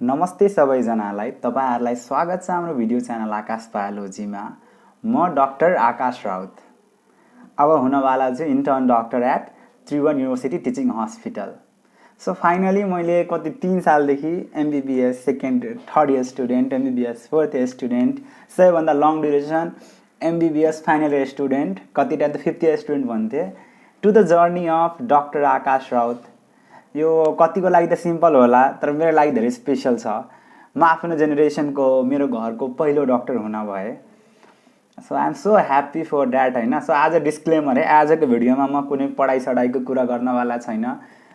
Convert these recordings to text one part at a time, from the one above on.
नमस्ते सबैजनालाई तपाईहरुलाई स्वागत छ हाम्रो भिडियो च्यानल आकाश बायोलोजीमा। म डाक्टर आकाश राउत। अब हुनवाला चाहिँ intern doctor at Tribhuvan university teaching hospital. So finally मैले कति 3 सालदेखि MBBS second third year student, MBBS fourth year student, सबैभन्दा long duration MBBS final year student, कति टाइम त 5th इयर स्टुडेन्ट भन्थे, to the journey of doctor Akash Raut. यो कतिको लागि त सिम्पल होला, तर मेरो लागि धेरै स्पेशल छ। म आफ्नो जेनेरेसनको मेरो घरको पहिलो डाक्टर हुन भए। So I am so happy for that हैन। सो आज डिस्क्लेमर है, आजको भिडियोमा म कुनै पढाइ सढाइको कुरा गर्नवाला छैन।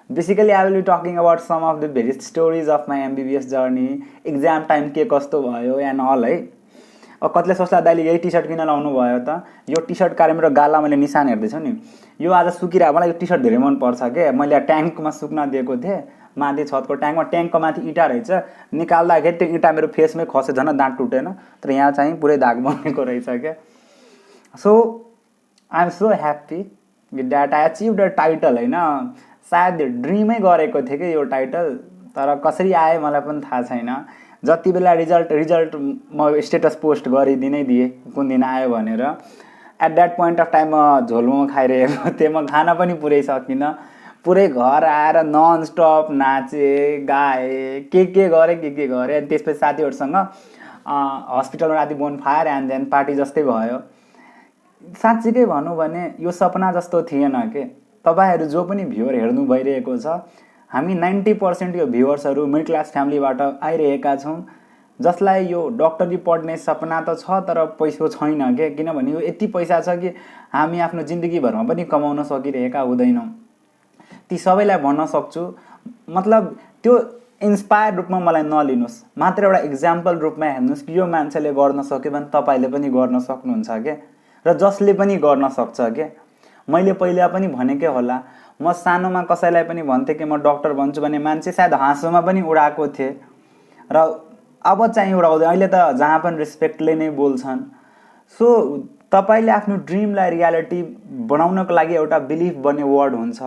Basically I will be talking about some of the various stories of my MBBS journey, exam time के कस्तो भयो एन्ड अल है। अब कतिले सोच्ला दाइले यही टी सर्ट किन लाउनु भयो त, यो टी सर्ट कारण मेरो गाला मैले निशान हेर्दैछु नि, यो आज सुकिरहेको, मलाई यो टी सर्ट धेरै मन पर्छ के। मैले ट्याङ्कमा सुक्न दिएको थिएँ, माथि छतको ट्याङ्कमा, ट्याङ्कको माथि इँटा रहेछ, निकाल्दाखेरि त्यो इँटा मेरो फेसमै खस्यो, झन् दाँत टुटेन, तर यहाँ चाहिँ पुरै दाग बनेको रहेछ क्या। So I am so happy that I achieve the title होइन। सायद ड्रिमै गरेको थिएँ कि यो टाइटल, तर कसरी आयो मलाई पनि थाहा छैन। जति बेला रिजल्ट म स्टेटस पोस्ट गरिदिनै दिएँ कुन दिन आयो भनेर। At that point of time म झोलमोमो खाइरहेको थिएँ, म खाना पनि पुरै सकिनँ। पुरै घर आएर नन स्टप नाचेँ, गाएँ, के गरेँ। अनि त्यसपछि साथीहरूसँग हस्पिटलमा राति bonfire and then party जस्तै भयो। साँच्चीकै भनौँ भने यो सपना जस्तो थिएन के। तपाईहरू जो पनि भ्युअर हेर्नु भइरहेको छ, हामी 90% यो भ्युअर्सहरू मिडल क्लास फ्यामिलीबाट आइरहेका छौँ, जसलाई यो डक्टरी पढ्ने सपना त छ तर पैसा छैन के। किनभने यो यति पैसा छ कि हामी आफ्नो जिन्दगीभरमा पनि कमाउन सकिरहेका हुँदैनौँ। ती सबैलाई भन्न सक्छु, मतलब त्यो इन्स्पायर रूपमा मलाई नलिनुहोस्, मात्र एउटा इक्जाम्पल रूपमा हेर्नुहोस् कि यो मान्छेले गर्न सक्यो भने तपाईँले पनि गर्न सक्नुहुन्छ के, र जसले पनि गर्न सक्छ के। मैले पहिला पनि भनेकै होला, म सानोमा कसैलाई पनि भन्थेँ कि म डक्टर बन्छु भने मान्छे सायद हाँसोमा पनि उडाएको थिए, र अब चाहिँ उडाउँदै, अहिले त जहाँ पनि रेस्पेक्टले नै बोल्छन्। सो तपाईँले आफ्नो ड्रिमलाई रियालिटी बनाउनको लागि एउटा बिलिफ भन्ने वर्ड हुन्छ,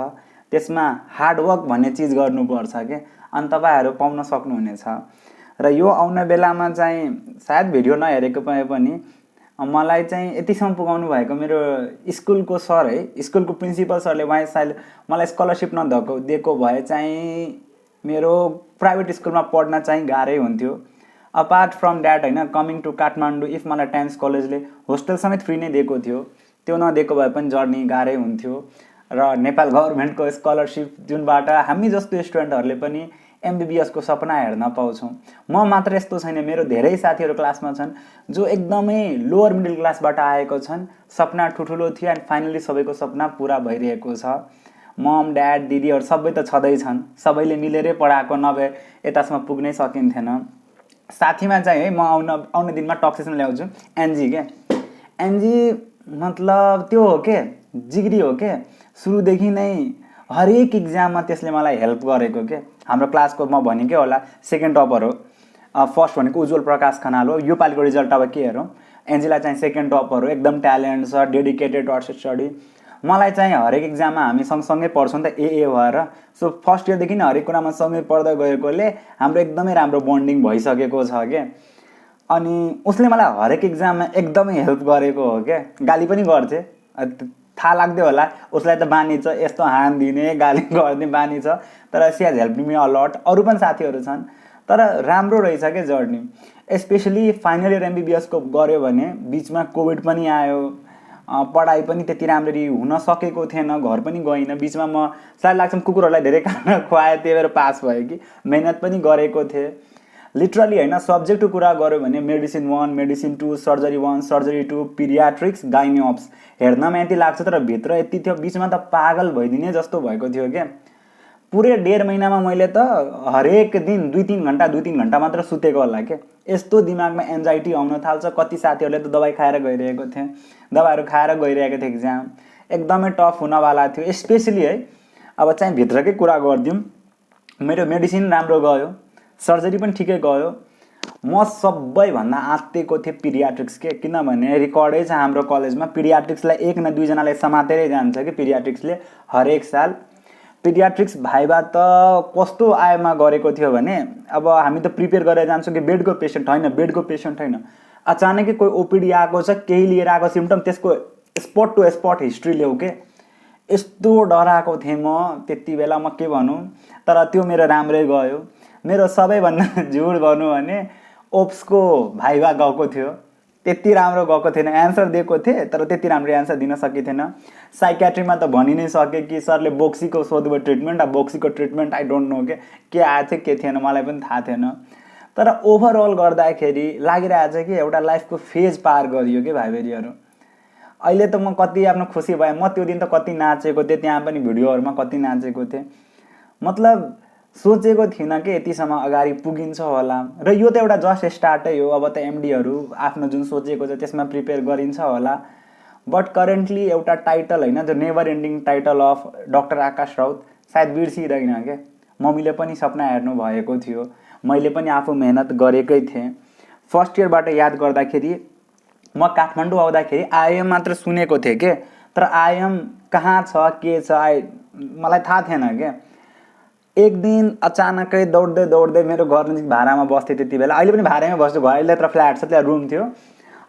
त्यसमा हार्डवर्क भन्ने चिज गर्नुपर्छ के, अनि तपाईँहरू पाउन सक्नुहुनेछ। र यो आउने बेलामा चाहिँ सायद भिडियो नहेरेको भए पनि मलाई चाहिँ यतिसम्म पुगाउनु भएको मेरो स्कुलको सर है, स्कुलको प्रिन्सिपल सरले, उहाँ सायद मलाई स्कलरसिप दिएको भए चाहिँ मेरो प्राइभेट स्कुलमा पढ्न चाहिँ गाह्रै हुन्थ्यो। अपार्ट फ्रम द्याट होइन, कमिङ टु काठमाडौँ, इफ मलाई टाइम्स कलेजले होस्टेल समेत फ्री नै दिएको थियो, त्यो नदिएको भए पनि जर्नी गाह्रै हुन्थ्यो। र नेपाल गभर्मेन्टको स्कलरसिप जुनबाट हामी जस्तो स्टुडेन्टहरूले पनि एमबीबीएसको सपना हेर्न पाउँछौँ। म मात्र यस्तो छैन, मेरो धेरै साथीहरू क्लासमा छन् जो एकदमै लोवर मिडल क्लासबाट आएको छन्, सपना ठुल्ठुलो थियो एन्ड फाइनली सबैको सपना पुरा भइरहेको छ। मम ड्याड दिदीहरू सबै त छँदैछन्, सबैले मिलेरै पढाएको, नभए यतासम्म पुग्नै सकिन्थेन। साथीमा चाहिँ है, म आउने दिनमा टक्सिसन ल्याउँछु एनजी के। एनजी मतलब त्यो हो के, जिग्री हो के, सुरुदेखि नै हरेक इक्जाममा त्यसले मलाई हेल्प गरेको के। हाम्रो क्लासको म भनेकै होला सेकेन्ड टपर हो, फर्स्ट भनेको उज्जवल प्रकाश खनाल हो। यो पालिको रिजल्ट अब के हेरौँ, एनजीलाई चाहिँ सेकेन्ड टपर हो, एकदम ट्यालेन्ट छ, डेडिकेटेड टुवर्ड्स स्टडी। मलाई चाहिँ हरेक इक्जाममा हामी सँगसँगै पढ्छौँ नि त, ए भएर। सो फर्स्ट इयरदेखि नै हरेक कुरामा सँगै पढ्दै गएकोले हाम्रो एकदमै राम्रो बन्डिङ भइसकेको छ के। अनि उसले मलाई हरेक इक्जाममा एकदमै हेल्प गरेको हो क्या। गाली पनि गर्थे, थाहा लाग्दै होला, उसलाई त बानी छ यस्तो हान दिने, गाली गर्ने बानी छ, तर she has help me a lot. अरू पनि साथीहरू छन्, तर राम्रो रहेछ क्या जर्नी। स्पेसली फाइनल इयर एमबीबीएसको गऱ्यो भने बिचमा कोभिड पनि आयो, पढाइ पनि त्यति राम्ररी हुन सकेको थिएन, घर पनि गइनँ। बिचमा म सायद लाग्छ कुकुरहरूलाई धेरै खाना खुवाएँ, त्यही भएर पास भयो कि। मेहनत पनि गरेको थिएँ लिटरली होइन। सब्जेक्टको कुरा गऱ्यो भने मेडिसिन 1, मेडिसिन 2, सर्जरी 1, सर्जरी 2, पिडियाट्रिक्स, गाइनोप्स, हेर्नमा यति लाग्छ तर भित्र यति थियो। बिचमा त पागल भइदिने जस्तो भएको थियो क्या। पुरै 1.5 महिनामा मैले त हरेक दिन 2-3 घन्टा मात्र सुतेको होला क्या। यस्तो दिमागमा एन्जाइटी आउन थाल्छ। कति साथीहरूले त दबाई खाएर गइरहेको थिएँ, दबाईहरू खाएर गइरहेको थिएँ। एक्जाम एकदमै टफ हुनवाला थियो। स्पेसली है, अब चाहिँ भित्रकै कुरा गरिदिउँ, मेरो मेडिसिन राम्रो गयो, सर्जरी पनि ठिकै गयो। म सबैभन्दा आत्तिएको थिएँ पिडियाट्रिक्स के, किनभने रिकर्डै छ हाम्रो कलेजमा पिडियाट्रिक्सलाई 1 न 2 जनाले समातेरै जान्छ कि पिडियाट्रिक्सले हरेक साल। पेडियाट्रिक्स भाइबा त कस्तो आएमा गरेको थियो भने अब हामी त प्रिपेयर गरेर जान्छौँ कि बेडको पेसेन्ट होइन, बेडको पेसेन्ट होइन, अचानकै कोही ओपिडी आएको छ, केही लिएर आएको सिम्पटम, त्यसको स्पट टु स्पट हिस्ट्री ल्याऊ के। यस्तो डराएको थिएँ म त्यति बेला, म के भनौँ। तर त्यो मेरो राम्रै गयो। मेरो सबैभन्दा झुट भन्नु भने ओप्सको भाइबा गएको थियो, त्यति राम्रो गएको थिएन। एन्सर दिएको थिएँ तर त्यति राम्रो एन्सर दिन सकेको थिएन। साइकेट्रीमा त भनि नै सकेँ कि सरले बोक्सीको सोध्नुभयो ट्रिटमेन्ट, अब बोक्सीको ट्रिटमेन्ट आई डोन्ट नो के आएको थियो के थिएन, मलाई पनि थाहा थिएन। तर ओभरअल गर्दाखेरि लागिरहेको छ कि एउटा लाइफको फेज पार गरियो कि भाइबेरीहरू। अहिले त म कति आफ्नो खुसी भएँ। म त्यो दिन त कति नाचेको थिएँ, त्यहाँ पनि भिडियोहरूमा कति नाचेको थिएँ। मतलब सोचेको थिइनँ कि यतिसम्म अगाडि पुगिन्छ होला। र यो त एउटा जस्ट स्टार्टै हो। अब त एमडीहरू आफ्नो जुन सोचेको छ त्यसमा प्रिपेयर गरिन्छ होला। बट करेन्टली एउटा टाइटल होइन, जो never ending title of doctor Akash Raut सायद बिर्सिँदैन क्या। मम्मीले पनि सपना हेर्नु भएको थियो, मैले पनि आफू मेहनत गरेकै थिएँ। फर्स्ट इयरबाट याद गर्दाखेरि म काठमाडौँ आउँदाखेरि आइएम मात्र सुनेको थिएँ के, तर आइएम कहाँ छ के छ मलाई थाहा थिएन क्या। एक दिन अचानकै दौड्दै दौड्दै मेरो घर नजिक भाडामा बस्थेँ त्यति बेला, अहिले पनि भाडामै बस्छु, घर अहिले त फ्ल्याट छ, त्यहाँ रुम थियो।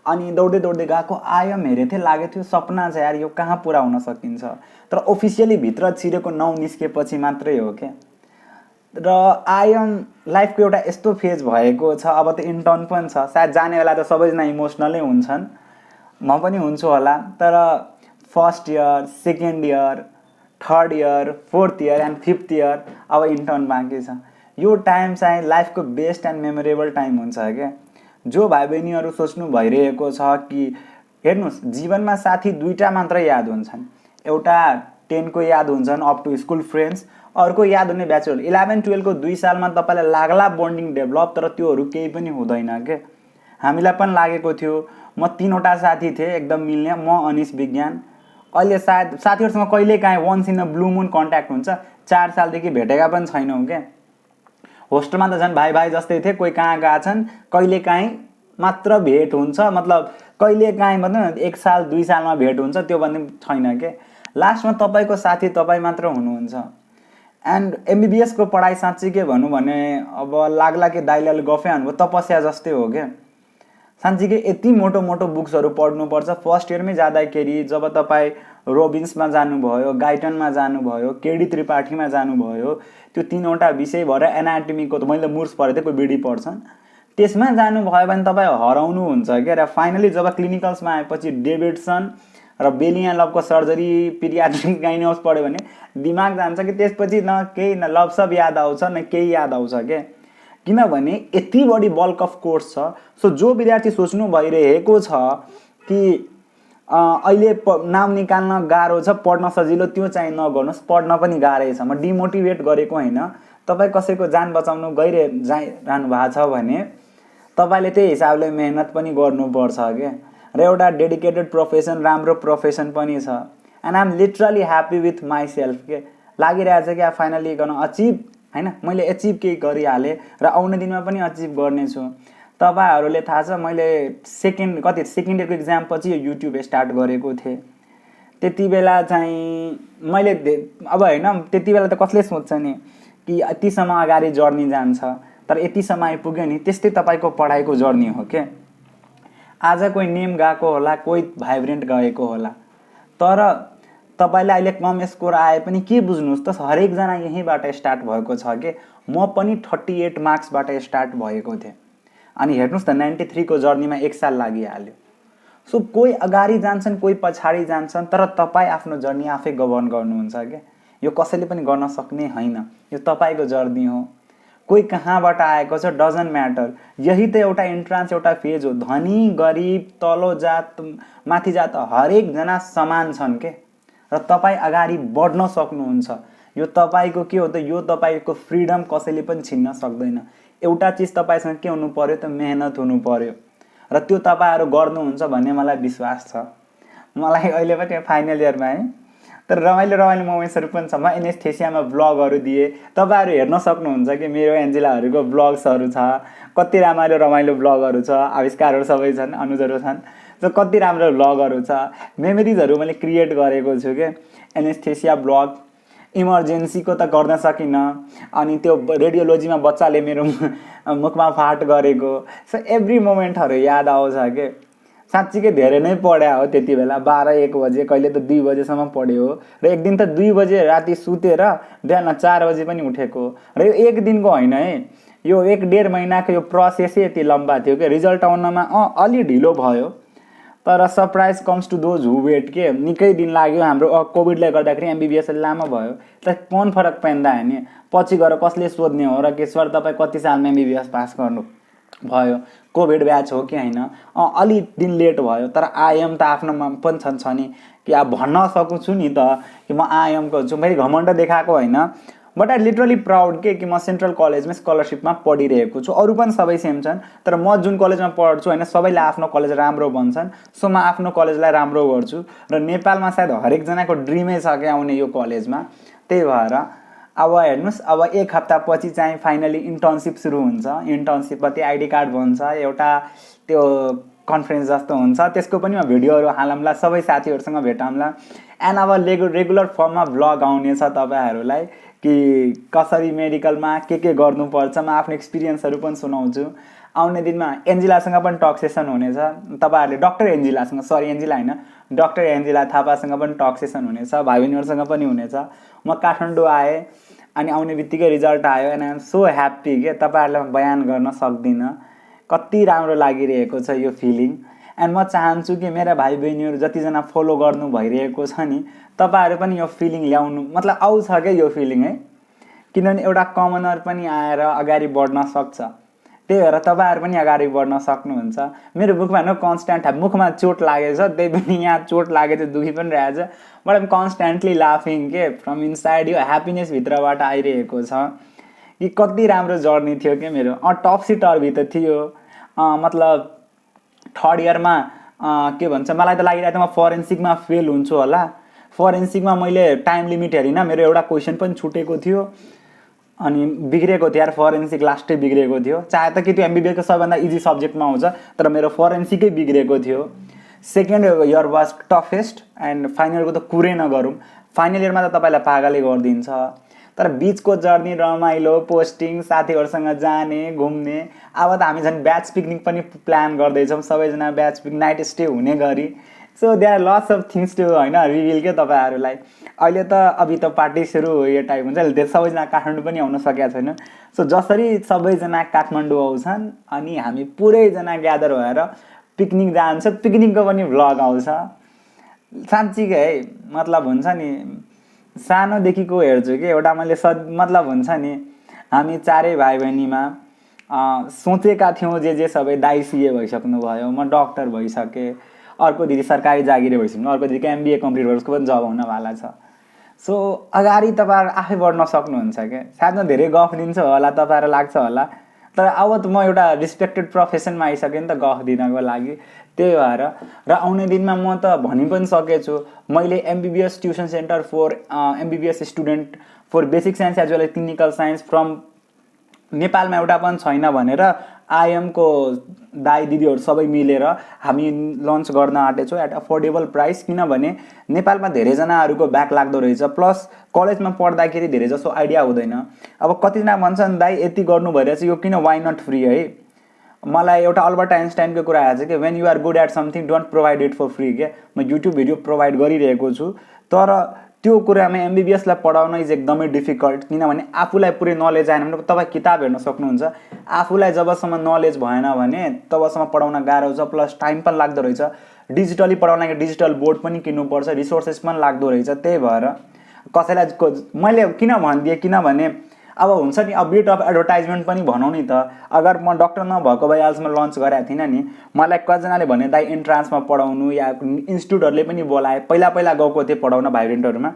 अनि दौड्दै दौड्दै गएको आइएम हेरेको थिएँ, लागेको थियो सपना छ यार, यो कहाँ पुरा हुन सकिन्छ। तर अफिसियली भित्र छिरेको 9 निस्केपछि मात्रै हो क्या। र आइएम लाइफको एउटा यस्तो फेज भएको छ। अब त इन्टर्न पनि छ, सायद जाने बेला त सबैजना इमोसनलै हुन्छन्, म पनि हुन्छु होला। तर first year, second year, third year, fourth year and fifth year अब इन्टर्न बाँकी छ। यो टाइम चाहिँ लाइफको बेस्ट एन्ड मेमोरेबल टाइम हुन्छ क्या। जो भाइ बहिनीहरू सोच्नु भइरहेको छ कि हेर्नुहोस्, जीवनमा साथी दुईवटा मात्रै याद हुन्छन्। एउटा 10 को याद हुन्छन् अप टु स्कुल फ्रेन्ड्स, अर्को याद हुने ब्याचलर। 11-12 को 2 सालमा तपाईँलाई लाग्ला बन्डिङ डेभलप, तर त्योहरू केही पनि हुँदैन के। हामीलाई पनि लागेको थियो। म 3वटा साथी थिएँ एकदम मिल्ने, म, अनिश, विज्ञान। अहिले सायद साथीहरूसँग कहिले काहीँ once in a blue moon contact हुन्छ। 4 सालदेखि भेटेका पनि छैनौँ क्या। होस्टेलमा त झन् भाइ भाइ जस्तै थिए, कोही कहाँ गएका छन्, कहिले काहीँ मात्र भेट हुन्छ। मतलब कहिले काहीँ मतलब 1 साल 2 सालमा भेट हुन्छ, त्यो पनि छैन के। लास्टमा तपाईँको साथी तपाईँ मात्र हुनुहुन्छ। एन्ड एमबिबिएसको पढाइ साँच्चै के भनौँ भने अब लाग्ला कि दाइलाले गफै हान्नुभयो, तपस्या जस्तै हो क्या। साँच्चीकै यति मोटो मोटो बुक्सहरू पढ्नुपर्छ। फर्स्ट इयरमै जाँदाखेरि जब तपाईँ रोबिन्समा जानुभयो, गाइटनमा जानुभयो, केडी त्रिपाठीमा जानुभयो, त्यो 3वटा विषय भएर एनाटमीको त मैले मुर्स पढेको थिएँ, कोही बिडी पढ्छन्, त्यसमा जानुभयो भने तपाईँ हराउनुहुन्छ क्या। र फाइनली जब क्लिनिकल्समा आएपछि डेभिडसन र बेलिया लभको सर्जरी पिडियाट्रिक गाइनोस पढ्यो भने दिमाग जान्छ कि त्यसपछि न केही न लभ सब याद आउँछ न केही याद आउँछ क्या। किनभने यति बढी बल्क अफ कोर्स छ। सो जो विद्यार्थी सोच्नु भइरहेको छ कि अहिले नाम निकाल्न गाह्रो छ, पढ्न सजिलो, त्यो चाहिँ नगर्नुहोस्। पढ्न पनि गाह्रै छ। म डिमोटिभेट गरेको होइन। तपाईँ कसैको जान बचाउनु गइरहनु भएको छ भने तपाईँले त्यही हिसाबले मेहनत पनि गर्नुपर्छ क्या। र एउटा डेडिकेटेड प्रोफेसन, राम्रो प्रोफेसन पनि छ। And I am literally happy with myself के। लागिरहेछ कि फाइनली गर्न अचिभ होइन, मैले एचिभ केही गरिहालेँ र आउने दिनमा पनि अचिभ गर्नेछु। तपाईँहरूले थाहा छ मैले सेकेन्ड इयरको इक्जाम पछि यो युट्युब स्टार्ट गरेको थिएँ। त्यति बेला चाहिँ मैले अब होइन, त्यति बेला त कसले सोध्छ नि कि यतिसम्म अगाडि जर्नी जान्छ, तर यतिसम्म आइपुग्यो नि, त्यस्तै तपाईँको पढाइको जर्नी हो क्या। आज कोही नेम गएको होला, कोही भाइब्रेन्ट गएको होला, तर तपाईँले अहिले कम स्कोर आए पनि के बुझ्नुहोस् त, हरेकजना यहीँबाट स्टार्ट भएको छ कि। म पनि 38 मार्क्सबाट स्टार्ट भएको थिएँ। अनि हेर्नुहोस् त 93 को जर्नीमा 1 साल लागिहाल्यो। सो कोही अगाडि जान्छन्, कोही पछाडि जान्छन्, तर तपाईँ आफ्नो जर्नी आफै गभर्न गर्नुहुन्छ क्या। यो कसैले पनि गर्न सक्ने होइन, यो तपाईँको जर्नी हो। कोही कहाँबाट आएको छ डजन्ट म्याटर। यही त एउटा इन्ट्रान्स, एउटा फेज हो। धनी गरिब, तल्लो जात माथि जात हरेकजना समान छन् के। र तपाईँ अगाडि बढ्न सक्नुहुन्छ। यो तपाईँको के हो त, यो तपाईँको फ्रिडम कसैले पनि छिन्न सक्दैन। एउटा चिज तपाईँसँग के हुनु पर्यो त, मेहनत हुनु पर्यो। र त्यो तपाईँहरू गर्नुहुन्छ भन्ने मलाई विश्वास छ। मलाई अहिले पनि फाइनल इयरमा है, तर रमाइलो मोमेन्ट्सहरू पनि छ। म एनेस्थेसियामा ब्लगहरू दिएँ, तपाईँहरू हेर्न सक्नुहुन्छ कि मेरो एन्जेलाहरूको ब्लग्सहरू छ। कति रमाइलो ब्लगहरू छ, आविष्कारहरू सबै छन्, अनुजहरू छन्। सो कति राम्रो ब्लगहरू छ, मेमोरिजहरू मैले क्रिएट गरेको छु क्या। एनेस्थेसिया ब्लग इमर्जेन्सीको त गर्न सकिनँ, अनि त्यो रेडियोलोजीमा बच्चाले मेरो मुखमा फाट गरेको। सो एभ्री मोमेन्टहरू याद आउँछ के। साँच्चीकै धेरै नै पढ्या हो त्यति बेला, 12-1 बजे, कहिले त 2 बजेसम्म पढ्यो हो। र एक दिन त 2 बजे राति सुतेर बिहान 4 बजे पनि उठेको। र यो एक दिनको होइन है, यो 1-1.5 महिनाको यो प्रोसेसै यति लम्बा थियो कि रिजल्ट आउनमा अलि ढिलो भयो। तर surprise comes to those who wait के। निकै दिन लाग्यो। हाम्रो कोभिडले गर्दाखेरि एमबिबिएस लामो भयो। त कौन फरक पर्दा नि पछि गएर कसले सोध्ने हो र के सर तपाईँ कति सालमा एमबिबिएस पास गर्नु भयो, कोभिड ब्याच हो कि होइन। अलि दिन लेट भयो, तर आइएम त आफ्नोमा पनि छ नि कि अब भन्न सक्छु नि त कि म आइएमको छु। मैले घमण्ड देखाएको होइन, बट आई लिटरली प्राउड कि म सेन्ट्रल कलेजमा स्कलरसिपमा पढिरहेको छु। अरू पनि सबै सेम छन्, तर म जुन कलेजमा पढ्छु होइन, सबैले आफ्नो कलेज राम्रो भन्छन्, सो म आफ्नो कलेजलाई राम्रो गर्छु। र नेपालमा सायद हरेकजनाको ड्रिमै छ कि आउने यो कलेजमा। त्यही भएर अब हेर्नुहोस्, अब 1 हप्तापछि चाहिँ फाइनली इन्टर्नसिप सुरु हुन्छ। इन्टर्नसिपपछि आइडी कार्ड भन्छ, एउटा त्यो कन्फरेन्स जस्तो हुन्छ, त्यसको पनि म भिडियोहरू हालौँला, सबै साथीहरूसँग भेटौँला। एन्ड अब रेगुलर फर्ममा ब्लग आउनेछ तपाईँहरूलाई कि कसरी मेडिकलमा के गर्नुपर्छ। म आफ्नो एक्सपिरियन्सहरू पनि सुनाउँछु। आउने दिनमा एन्जिलासँग पनि टक सेसन हुनेछ तपाईँहरूले, डक्टर एन्जिलासँग, सरी एन्जिला होइन, डक्टर एन्जिला थापासँग पनि टक सेसन हुनेछ, भाइ बहिनीहरूसँग पनि हुनेछ। म काठमाडौँ आएँ अनि आउने बित्तिकै रिजल्ट आयो and I am so happy के तपाईँहरूलाई बयान गर्न सक्दिनँ कति राम्रो लागिरहेको छ यो फिलिङ। एन्ड म चाहन्छु कि मेरा भाइ बहिनीहरू जतिजना फलो गर्नु भइरहेको छ नि, तपाईँहरू पनि यो फिलिङ ल्याउनु, मतलब आउँछ क्या यो फिलिङ है। किनभने एउटा कमनर पनि आएर अगाडि बढ्न सक्छ, त्यही भएर तपाईँहरू पनि अगाडि बढ्न सक्नुहुन्छ। मेरो मुखमा न कन्स्ट्यान्ट मुखमा चोट लागेको छ, त्यही पनि यहाँ चोट लागेको दुखी पनि रहेछ, बट आइम कन्स्ट्यान्टली लाफिङ के फ्रम इनसाइड। यो ह्याप्पिनेस भित्रबाट आइरहेको छ कि कति राम्रो जर्नी थियो क्या मेरो। टप्सी टर्भी त थियो, मतलब 3rd इयरमा के भन्छ, मलाई त लागिरहेको थियो म फोरेन्सिकमा फेल हुन्छु होला। फोरेन्सिकमा मैले टाइम लिमिट हेरिनँ, मेरो एउटा क्वेसन पनि छुटेको थियो अनि बिग्रेको थियो यार, फोरेन्सिक लास्टै बिग्रेको थियो। चाहे त कि त्यो एमबिबिएसको सबैभन्दा इजी सब्जेक्टमा आउँछ, तर मेरो फोरेन्सिकै बिग्रेको थियो। 2nd year was toughest and final इयरको त कुरै नगरौँ। फाइनल इयरमा त तपाईँलाई पागलै गरिदिन्छ, तर बिचको जर्नी रमाइलो, पोस्टिङ, साथीहरूसँग जाने घुम्ने। अब त हामी झन् ब्याच पिकनिक पनि प्लान गर्दैछौँ, सबैजना ब्याच पिकनिक नाइट स्टे हुने गरी। So there are lots of things to होइन रिभिल के तपाईँहरूलाई। अहिले त अभि त पार्टी सुरु हो यो टाइप हुन्छ, सबैजना काठमाडौँ पनि आउन सकेका छैन। सो जसरी सबैजना काठमाडौँ आउँछन् अनि हामी पुरैजना ग्यादर भएर पिकनिक जान्छ, पिकनिकको पनि भ्लग आउँछ। साँच्चीकै है, मतलब हुन्छ नि सानोदेखिको हेर्छु कि एउटा मैले मतलब हुन्छ नि हामी चारै भाइ बहिनीमा सोचेका थियौँ जे सबै। दाइ सिए भइसक्नु भयो, म डक्टर भइसकेँ, अर्को दिदी सरकारी जागिरे भइसक्नु, अर्को दिदीको एमबिए कम्प्लिट भएर उसको पनि जब हुनवाला छ। सो अगाडि तपाईँहरू आफै बढ्न सक्नुहुन्छ क्या। साथमा धेरै गफ दिन्छ होला, तपाईँहरू लाग्छ होला, तर अब त म एउटा रिस्पेक्टेड प्रोफेसनमा आइसकेँ नि त गफ दिनको लागि। त्यही भएर र आउने दिनमा म त भनि पनि सकेछु, मैले MBBS tuition centre for MBBS student for basic science as well as clinical science from नेपालमा एउटा पनि छैन भनेर आइएमको दाइ दिदीहरू सबै मिलेर हामी लन्च गर्न आँटेछौँ एट अफोर्डेबल प्राइस। किनभने नेपालमा धेरैजनाहरूको ब्याक लाग्दो रहेछ, प्लस कलेजमा पढ्दाखेरि धेरै जसो आइडिया हुँदैन। अब कतिजना भन्छन् दाइ यति गर्नु भइरहेछ यो किन, वाइ नट फ्री है। मलाई एउटा अल्बर्ट आइन्स्टाइनको कुरा आएको छ कि when you are good at something don't provide it for free के। म युट्युब भिडियो प्रोभाइड गरिरहेको छु, तर त्यो कुरामा एमबिबिएसलाई पढाउन इज एकदमै डिफिकल्ट। किनभने आफूलाई पुरै नलेज आएन भने तपाईँ किताब हेर्न सक्नुहुन्छ, आफूलाई जबसम्म नलेज भएन भने तबसम्म पढाउन गाह्रो छ, प्लस टाइम पनि लाग्दो रहेछ। डिजिटली पढाउन लागि डिजिटल बोर्ड पनि किन्नुपर्छ, रिसोर्सेस पनि लाग्दो रहेछ। त्यही भएर कसैलाई मैले किन भनिदिएँ, किनभने अब हुन्छ नि अब बिट अफ एडभर्टाइजमेन्ट पनि भनौँ नि त। अगर म डक्टर नभएको भए आजसम्म लन्च गरेको थिइनँ नि, मलाई कतिजनाले भने दाइ इन्ट्रान्समा पढाउनु या इन्स्टिट्युटहरूले पनि बोलाए। पहिला गएको थिएँ पढाउन भाइब्रेन्टहरूमा,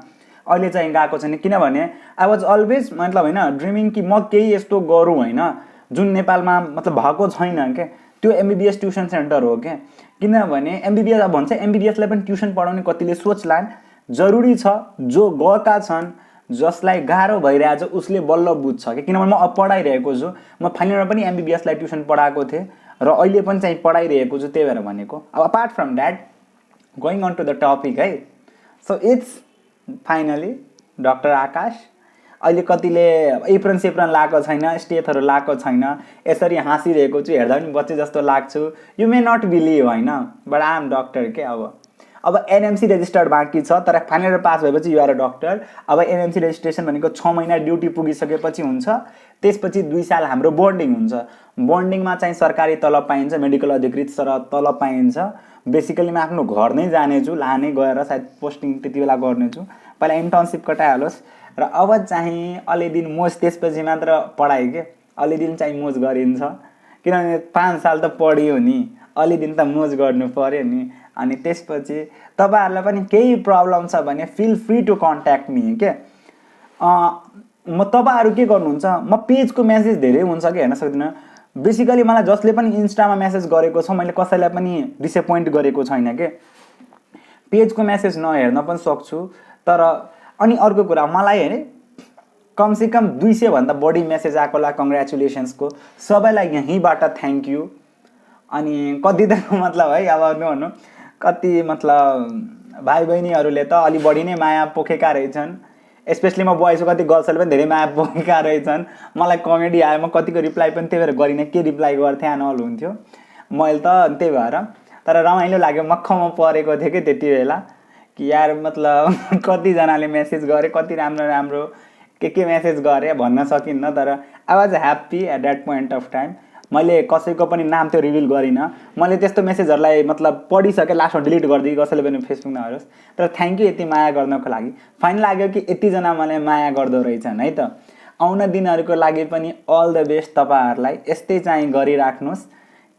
अहिले चाहिँ गएको छैन। किनभने आई वाज अलवेज मतलब होइन ड्रिमिङ कि म केही यस्तो गरौँ होइन जुन नेपालमा मतलब भएको छैन क्या। त्यो एमबिबिएस ट्युसन सेन्टर हो क्या। किनभने एमबिबिएस अब भन्छ एमबिबिएसलाई पनि ट्युसन पढाउने कतिले सोचलान्, जरुरी छ। जो गएका छन्, जसलाई गाह्रो भइरहेछ उसले बल्ल बुझ्छ कि। किनभने म अब पढाइरहेको छु, म फाइनलमा पनि एमबिबिएसलाई ट्युसन पढाएको थिएँ र अहिले पनि चाहिँ पढाइरहेको छु। त्यही भएर भनेको। अब apart from that going on to the topic है, so it's finally doctor Akash अहिले कतिले एप्रन सेप्रन लगाएको छैन, स्टेथहरू लगाएको छैन, यसरी हाँसिरहेको छु, हेर्दा पनि बच्चे जस्तो लाग्छु। यु मे नट बिलिभ होइन, बट आई एम डक्टर के। अब एनएमसी रेजिस्टर्ड बाँकी छ, तर फाइनल इयर पास भएपछि यु आर अ डक्टर। अब एनएमसी रेजिस्ट्रेसन भनेको 6 महिना ड्युटी पुगिसकेपछि हुन्छ, त्यसपछि 2 साल हाम्रो बोन्डिङ हुन्छ। बोन्डिङमा चाहिँ सरकारी तलब पाइन्छ, मेडिकल अधिकृत सर तलब पाइन्छ। बेसिकली म आफ्नो घर नै जानेछु, लाने गएर सायद पोस्टिङ त्यति बेला गर्नेछु, पहिला इन्टर्नसिप कटाइहालोस्। र अब चाहिँ अलि दिन मोज, त्यसपछि मात्र पढाइ के, अलि दिन चाहिँ मोज गरिन्छ, किनभने 5 साल त पढियो नि, अलि दिन त मोज गर्नु पर्यो नि। अनि त्यसपछि तपाईँहरूलाई पनि केही प्रब्लम छ भने feel free to contact me के। म तपाईँहरू के गर्नुहुन्छ, म पेजको मेसेज धेरै हुन्छ कि हेर्न सक्दिनँ। बेसिकली मलाई जसले पनि इन्स्टामा मेसेज गरेको छ, मैले कसैलाई पनि डिसएपोइन्ट गरेको छैन के। पेजको मेसेज नहेर्न पनि सक्छु, तर अनि अर्को कुरा मलाई होइन कमसेकम 200 भन्दा बढी मेसेज आएको होला कङ्ग्रेचुलेसन्सको, सबैलाई यहीँबाट थ्याङ्क यू। अनि कति त मतलब है अब भन्नु कति मतलब भाइ बहिनीहरूले त अलि बढी नै माया पोखेका रहेछन्, स्पेसली म बोइजको कति गर्ल्सहरूले पनि धेरै माया पोखेका रहेछन्। मलाई कमेडी आयो, म कतिको रिप्लाई पनि त्यही भएर गरिनँ, के रिप्लाई गर्थेँ नल हुन्थ्यो मैले त त्यही भएर। तर रमाइलो लाग्यो, मक्खमा परेको थियो कि त्यति बेला कि यार मतलब कतिजनाले मेसेज गरे, कति राम्रो राम्रो के मेसेज गरे भन्न सकिन्न, तर I was happy at that point of time. मैले कसैको पनि नाम त्यो रिभिल गरिनँ, मैले त्यस्तो मेसेजहरूलाई मतलब पढिसकेँ, लास्टमा डिलिट गरिदिएँ, कसैले पनि फेसबुक नहेरोस्। तर थ्याङ्क यू यति माया गर्नको लागि। फाइन लाग्यो कि यतिजना मलाई माया गर्दो रहेछन् है त। आउन दिनहरूको लागि पनि अल द बेस्ट तपाईँहरूलाई, यस्तै चाहिँ गरिराख्नुहोस्।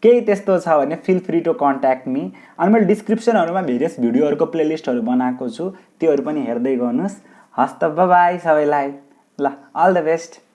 केही त्यस्तो छ भने feel free to contact me. अनि मैले डिस्क्रिप्सनहरूमा भेरियस भिडियोहरूको प्लेलिस्टहरू बनाएको छु, त्योहरू पनि हेर्दै गर्नुहोस्। हस् त, बाई बाई सबैलाई, ल अल द बेस्ट।